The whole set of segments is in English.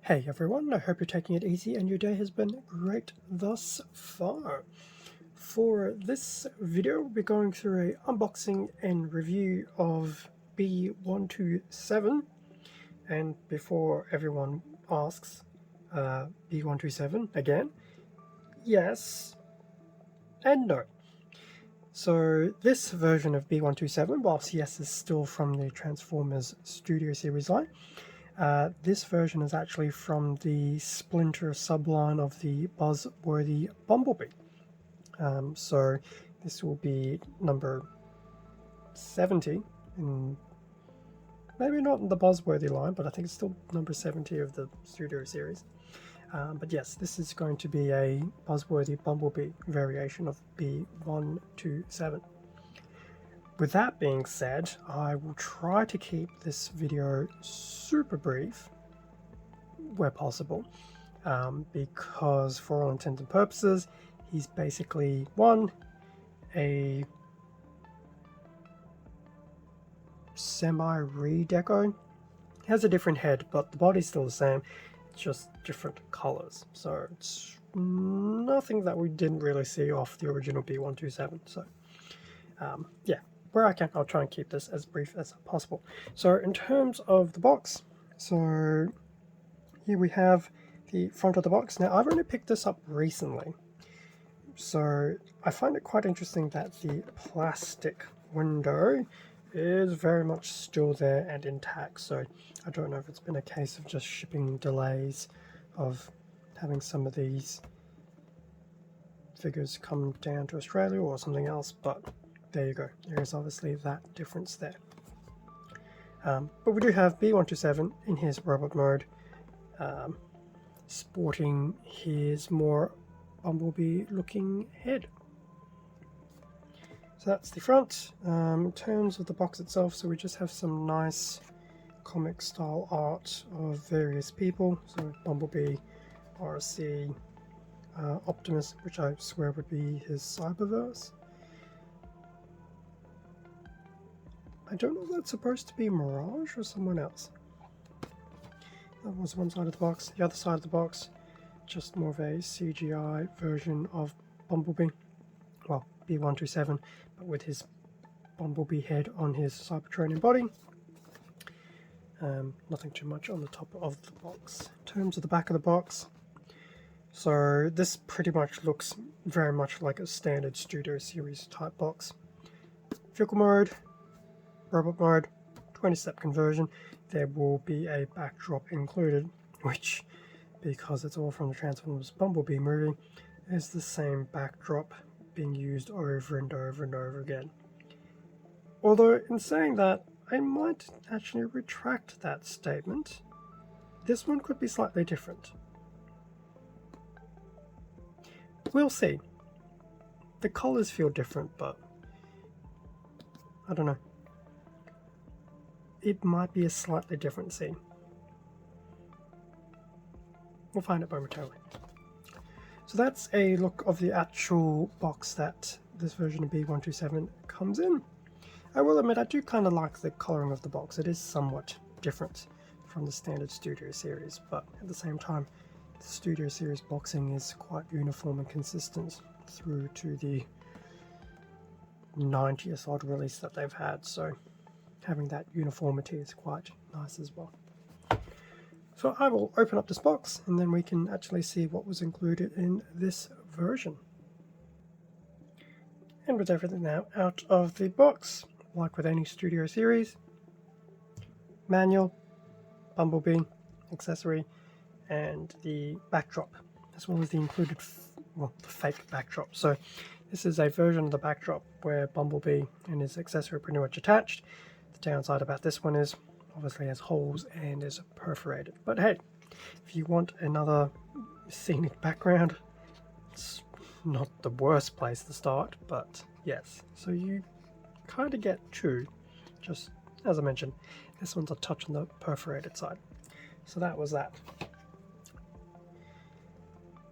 Hey everyone, I hope you're taking it easy and your day has been great thus far. For this video, we'll be going through an unboxing and review of B-127. And before everyone asks, B-127 again? Yes and no. So this version of B-127, whilst yes is still from the Transformers Studio Series line, this version is actually from the Splinter subline of the Buzzworthy Bumblebee. So this will be number 70, in maybe not in the Buzzworthy line, but I think it's still number 70 of the Studio Series. But yes, this is going to be a Buzzworthy Bumblebee variation of B-127. With that being said, I will try to keep this video super brief where possible, because for all intents and purposes, he's basically a semi-redeco. He has a different head, but the body's still the same, it's just different colors. So it's nothing that we didn't really see off the original B-127. So yeah, where I can, I'll try and keep this as brief as possible. So in terms of the box, so here we have the front of the box. Now I've only picked this up recently, so I find it quite interesting that the plastic window is very much still there and intact. So I don't know if it's been a case of just shipping delays of having some of these figures come down to Australia or something else, but there you go. There is obviously that difference there. But we do have B-127 in his robot mode, sporting his more Bumblebee looking head. So that's the front. In terms of the box itself, so we just have some nice comic style art of various people. So Bumblebee, RC, Optimus, which I swear would be his Cyberverse. I don't know if that's supposed to be Mirage or someone else. That was one side of the box. The other side of the box, just more of a CGI version of Bumblebee. Well, B-127, but with his Bumblebee head on his Cybertronian body. Nothing too much on the top of the box. In terms of the back of the box, so this pretty much looks very much like a standard Studio Series type box. Vehicle mode, robot mode, 20-step conversion. There will be a backdrop included, which, because it's all from the Transformers Bumblebee movie, is the same backdrop being used over and over and over again. Although, in saying that, I might actually retract that statement. This one could be slightly different. We'll see. The colors feel different, but I don't know. It might be a slightly different scene. We'll find it momentarily. So that's a look of the actual box that this version of B-127 comes in. I will admit I do kind of like the colouring of the box. It is somewhat different from the standard Studio Series, but at the same time the Studio Series boxing is quite uniform and consistent through to the 90th odd release that they've had, so having that uniformity is quite nice as well. So I will open up this box and then we can actually see what was included in this version. And with everything now out of the box, like with any Studio Series, manual, Bumblebee, accessory, and the backdrop, as well as the included, the fake backdrop. So this is a version of the backdrop where Bumblebee and his accessory are pretty much attached. The downside about this one is obviously has holes and is perforated, but hey, if you want another scenic background, it's not the worst place to start. But yes, so you kind of get two, just as I mentioned, this one's a touch on the perforated side. So that was that.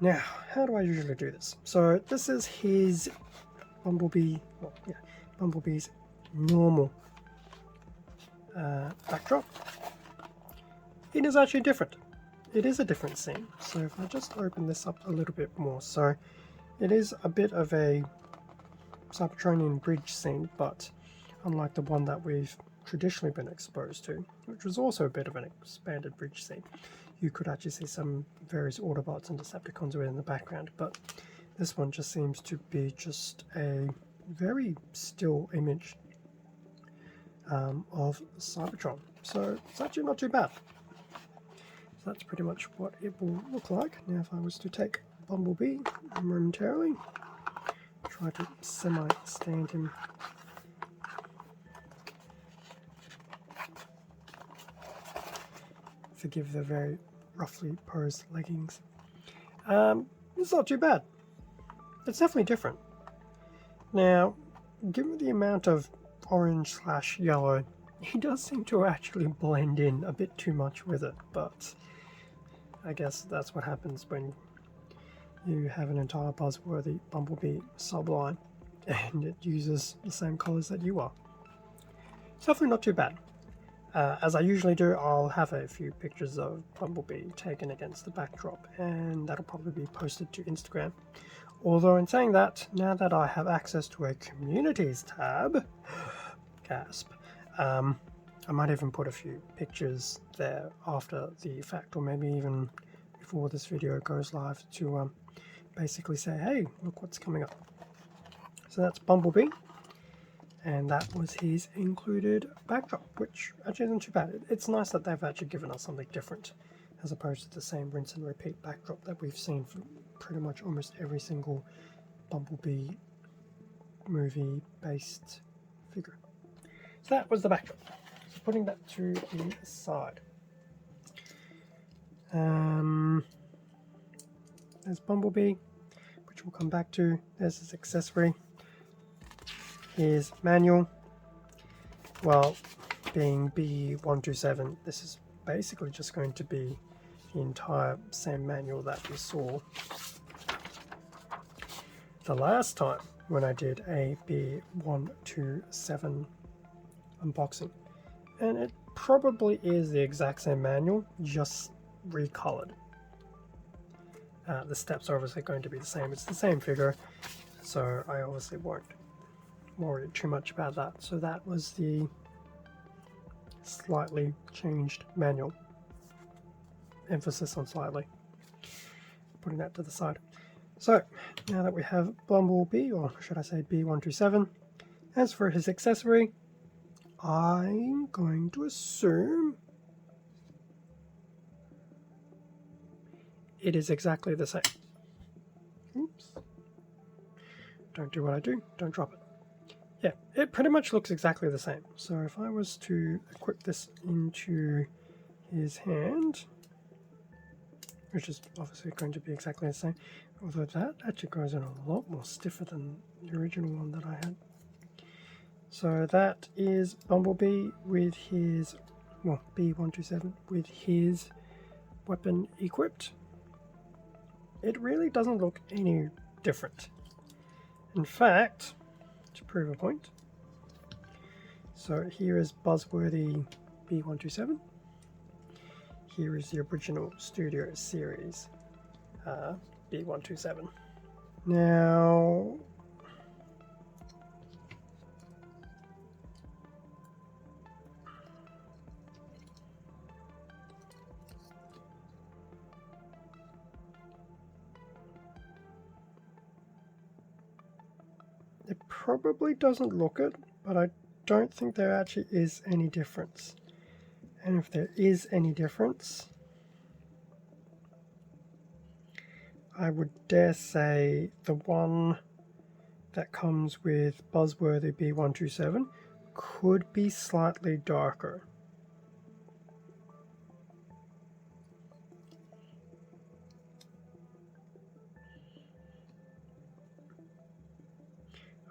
Now, how do I usually do this? So this is his Bumblebee, Bumblebee's normal backdrop. It is actually different. it is a different scene. So if I just open this up a little bit more, so it is a bit of a Cybertronian bridge scene, but unlike the one that we've traditionally been exposed to, which was also a bit of an expanded bridge scene, you could actually see some various Autobots and Decepticons within the background, but this one just seems to be just a very still image of Cybertron. So it's actually not too bad. So that's pretty much what it will look like. Now if I was to take Bumblebee momentarily, try to semi-stand him. Forgive the very roughly posed leggings. It's not too bad. It's definitely different. Now, given the amount of orange/yellow, he does seem to actually blend in a bit too much with it, but I guess that's what happens when you have an entire Buzzworthy Bumblebee subline and it uses the same colors that you are. It's definitely not too bad. As I usually do, I'll have a few pictures of Bumblebee taken against the backdrop, and that'll probably be posted to Instagram. Although in saying that, now that I have access to a communities tab, gasp, I might even put a few pictures there after the fact, or maybe even before this video goes live, to basically say, hey, look what's coming up. So that's Bumblebee, and that was his included backdrop, which actually isn't too bad. It's nice that they've actually given us something different, as opposed to the same rinse and repeat backdrop that we've seen for pretty much almost every single Bumblebee movie-based figure. So that was the backdrop. So putting that to the side. There's Bumblebee, which we'll come back to. There's his accessory. Here's manual. Well, being B-127, this is basically just going to be the entire same manual that we saw the last time when I did a B-127 unboxing. And it probably is the exact same manual, just recolored. The steps are obviously going to be the same. It's the same figure, so I obviously won't worry too much about that. So that was the slightly changed manual. Emphasis on slightly. Putting that to the side. So now that we have Bumblebee, or should I say B-127, as for his accessory, I'm going to assume it is exactly the same. Oops. Don't do what I do, don't drop it. Yeah, it pretty much looks exactly the same. So if I was to equip this into his hand, which is obviously going to be exactly the same, although that actually goes in a lot more stiffer than the original one that I had. So that is Bumblebee with his, well, B-127 with his weapon equipped. It really doesn't look any different. In fact, to prove a point, so here is Buzzworthy B-127. Here is the original Studio Series B-127. Now, it probably doesn't look it, but I don't think there actually is any difference. And if there is any difference, I would dare say the one that comes with Buzzworthy B-127 could be slightly darker.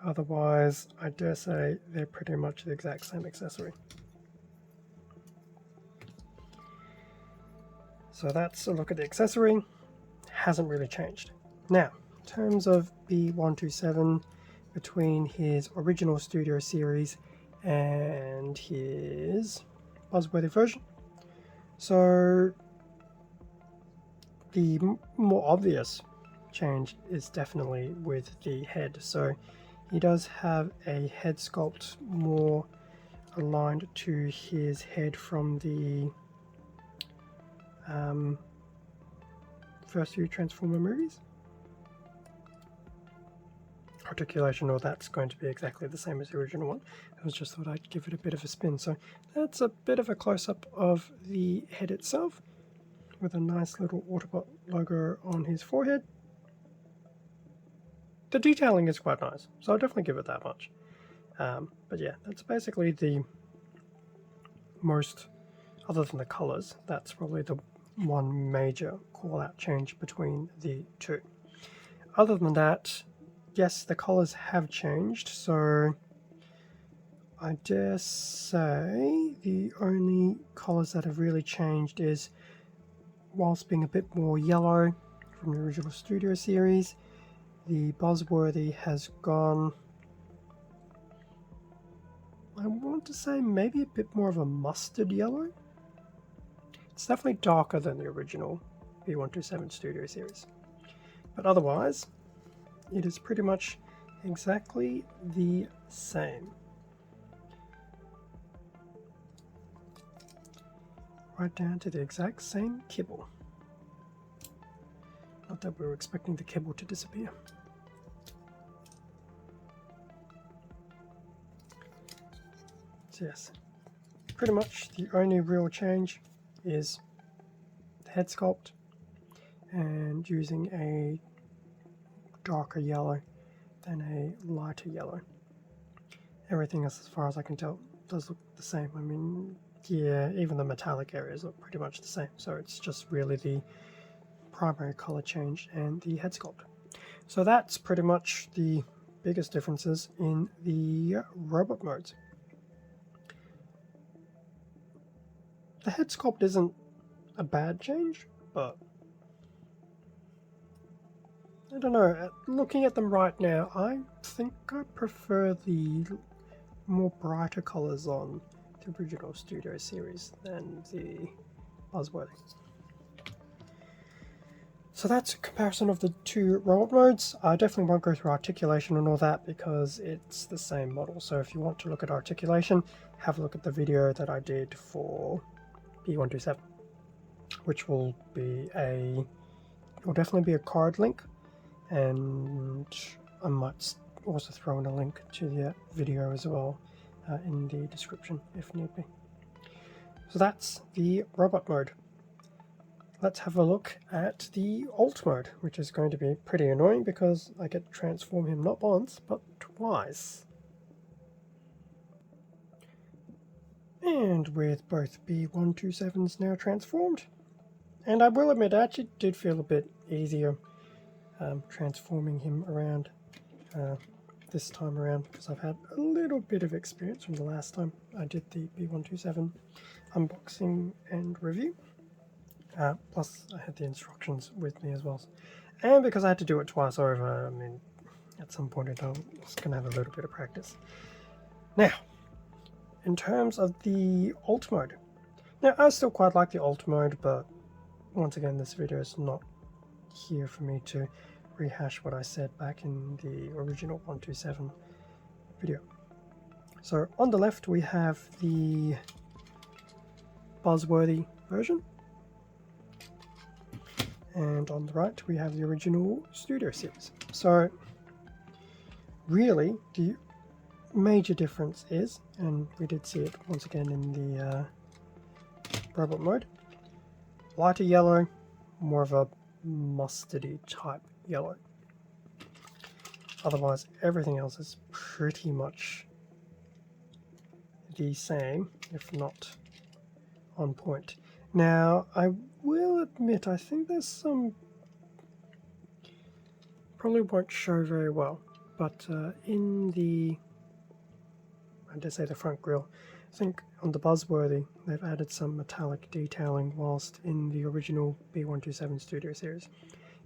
Otherwise, I dare say they're pretty much the exact same accessory. So that's a look at the accessory. Hasn't really changed. Now, in terms of B-127, between his original Studio Series and his Buzzworthy version. So the more obvious change is definitely with the head. So he does have a head sculpt more aligned to his head from the first few Transformer movies. Articulation, or that's going to be exactly the same as the original one. I was just thought I'd give it a bit of a spin. So that's a bit of a close-up of the head itself, with a nice little Autobot logo on his forehead. The detailing is quite nice, so I'll definitely give it that much. But yeah, that's basically the most, other than the colors, that's probably the one major call-out change between the two. Other than that, yes, the colors have changed, so I dare say the only colors that have really changed is, whilst being a bit more yellow from the original Studio series, the Buzzworthy has gone, I want to say, maybe a bit more of a mustard yellow. It's definitely darker than the original B-127 Studio series, but otherwise it is pretty much exactly the same. Right down to the exact same kibble. Not that we were expecting the kibble to disappear. So yes, pretty much the only real change is the head sculpt and using a darker yellow than a lighter yellow. Everything else, as far as I can tell, does look the same. I mean, yeah, even the metallic areas look pretty much the same. So it's just really the primary color change and the head sculpt. So that's pretty much the biggest differences in the robot modes. The head sculpt isn't a bad change, but I don't know, looking at them right now, I think I prefer the more brighter colors on the original Studio series than the Buzzworthy. So that's a comparison of the two robot modes. I definitely won't go through articulation and all that because it's the same model. So if you want to look at articulation, have a look at the video that I did for B-127, which will definitely be a card link, and I might also throw in a link to the video as well in the description if need be. So that's the robot mode. Let's have a look at the alt mode, which is going to be pretty annoying because I get to transform him not once, but twice. And with both B-127s now transformed, and I will admit, I actually did feel a bit easier transforming him around this time around because I've had a little bit of experience from the last time I did the B-127 unboxing and review. Plus I had the instructions with me as well, and because I had to do it twice over, I mean, at some point in time I was going to have a little bit of practice. Now, in terms of the alt mode, now I still quite like the alt mode, but once again this video is not here for me to rehash what I said back in the original 127 video. So on the left we have the Buzzworthy version, and on the right we have the original Studio series. So really the major difference is, and we did see it once again in the robot mode, lighter yellow, more of a mustardy type yellow. Otherwise everything else is pretty much the same, if not on point. Now I will admit, I think there's some, probably won't show very well, but in the, I dare say the front grille, I think on the Buzzworthy they've added some metallic detailing, whilst in the original B-127 Studio series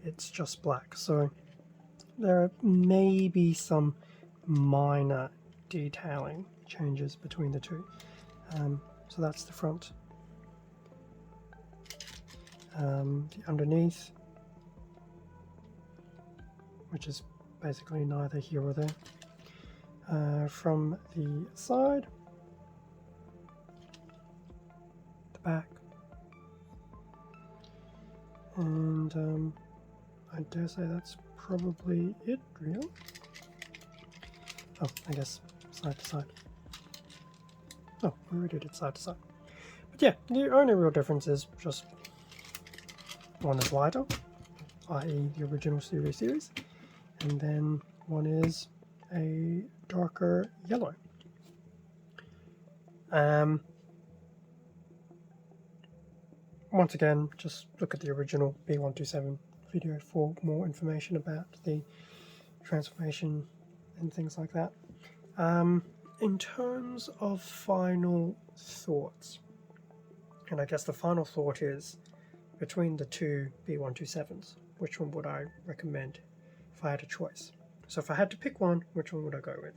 it's just black. So there may be some minor detailing changes between the two. So that's the front. the underneath, which is basically neither here or there. From the side, the back, and I dare say that's probably it, really. Oh, I guess side to side. Oh, we already did side to side. But yeah, the only real difference is just one is lighter, i.e. the original Studio Series, and then one is a darker yellow. Once again, just look at the original B-127 video for more information about the transformation and things like that. In terms of final thoughts, and I guess the final thought is, between the two B-127s, which one would I recommend if I had a choice? So if I had to pick one, which one would I go with?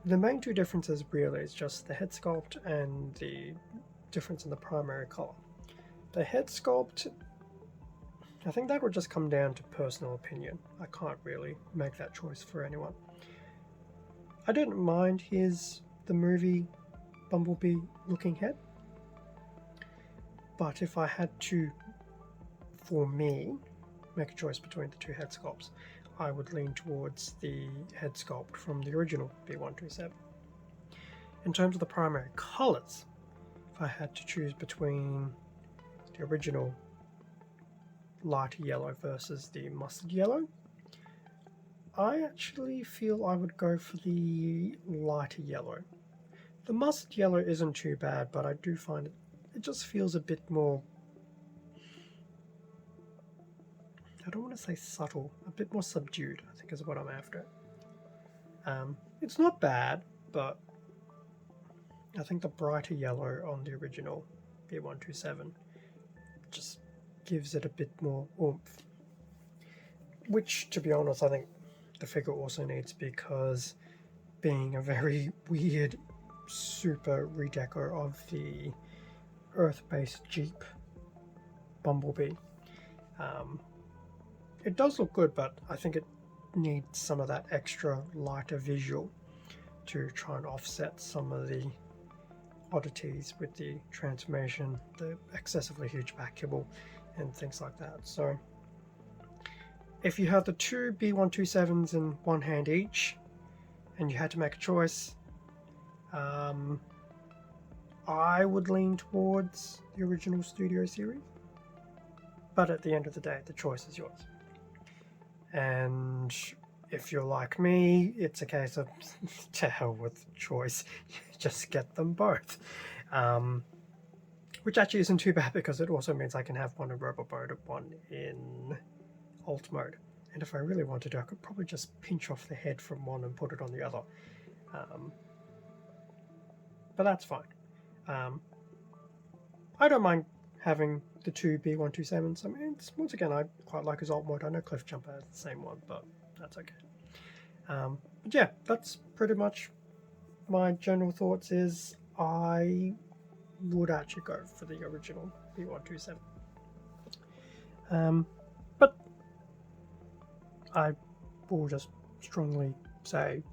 The main two differences really is just the head sculpt and the difference in the primary color. The head sculpt, I think that would just come down to personal opinion. I can't really make that choice for anyone. I didn't mind the movie Bumblebee looking head, but if I had to, for me, make a choice between the two head sculpts, I would lean towards the head sculpt from the original B-127. In terms of the primary colors, if I had to choose between the original lighter yellow versus the mustard yellow, I actually feel I would go for the lighter yellow. The mustard yellow isn't too bad, but I do find it just feels a bit more, I don't want to say subtle, a bit more subdued, I think is what I'm after. It's not bad, but I think the brighter yellow on the original B-127 just gives it a bit more oomph. Which, to be honest, I think the figure also needs, because being a very weird super redeco of the Earth-based Jeep Bumblebee, it does look good, but I think it needs some of that extra lighter visual to try and offset some of the oddities with the transformation, the excessively huge back kibble, and things like that. So if you have the two B-127s in one hand each, and you had to make a choice, I would lean towards the original Studio Series. But at the end of the day, the choice is yours. And if you're like me, it's a case of to hell with choice, just get them both. Which actually isn't too bad, because it also means I can have one in robot mode and one in alt mode. And if I really wanted to, I could probably just pinch off the head from one and put it on the other. But that's fine. I don't mind having the two B-127s. I mean, once again, I quite like his alt mode. I know Cliff Jumper has the same one, but that's okay. But yeah, that's pretty much my general thoughts. Is I would actually go for the original B-127. But I will just strongly say,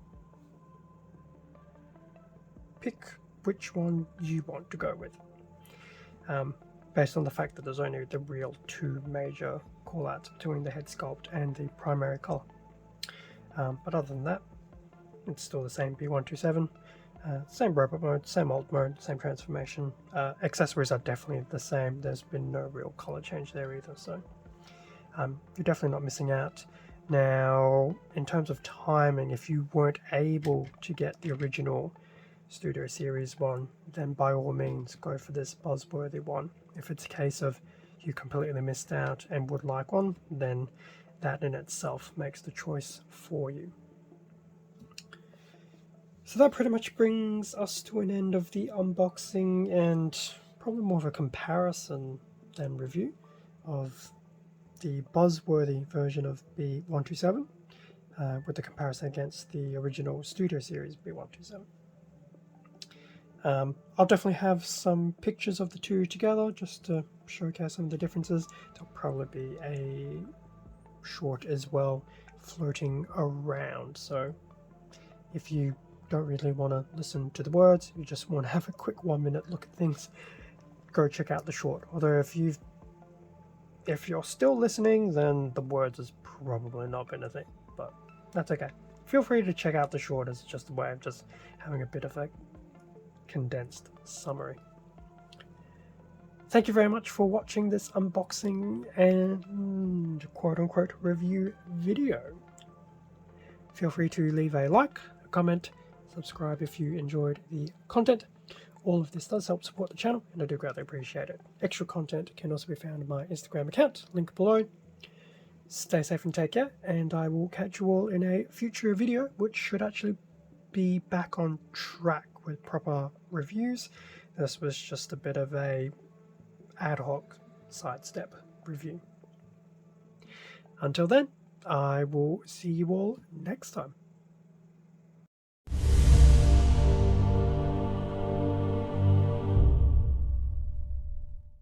pick which one you want to go with. Based on the fact that there's only the real two major call-outs between the head sculpt and the primary color. But other than that, it's still the same B-127, same robot mode, same alt mode, same transformation. Accessories are definitely the same. There's been no real color change there either, so you're definitely not missing out. Now, in terms of timing, if you weren't able to get the original Studio Series one, then by all means go for this Buzzworthy one. If it's a case of you completely missed out and would like one, then that in itself makes the choice for you. So that pretty much brings us to an end of the unboxing and probably more of a comparison than review of the Buzzworthy version of B-127 with the comparison against the original Studio Series B-127. I'll definitely have some pictures of the two together just to showcase some of the differences. There'll probably be a short as well floating around, so if you don't really want to listen to the words, you just want to have a quick 1 minute look at things, go check out the short. Although if you're still listening, then the words is probably not been a thing, but that's okay. Feel free to check out the short as just a way of just having a bit of a condensed summary. Thank you very much for watching this unboxing and quote-unquote review video. Feel free to leave a like, a comment, subscribe if you enjoyed the content. All of this does help support the channel, and I do greatly appreciate it. Extra content can also be found in my Instagram account, link below. Stay safe and take care, and I will catch you all in a future video, which should actually be back on track with proper reviews. This was just a bit of a ad hoc sidestep review. Until then, I will see you all next time.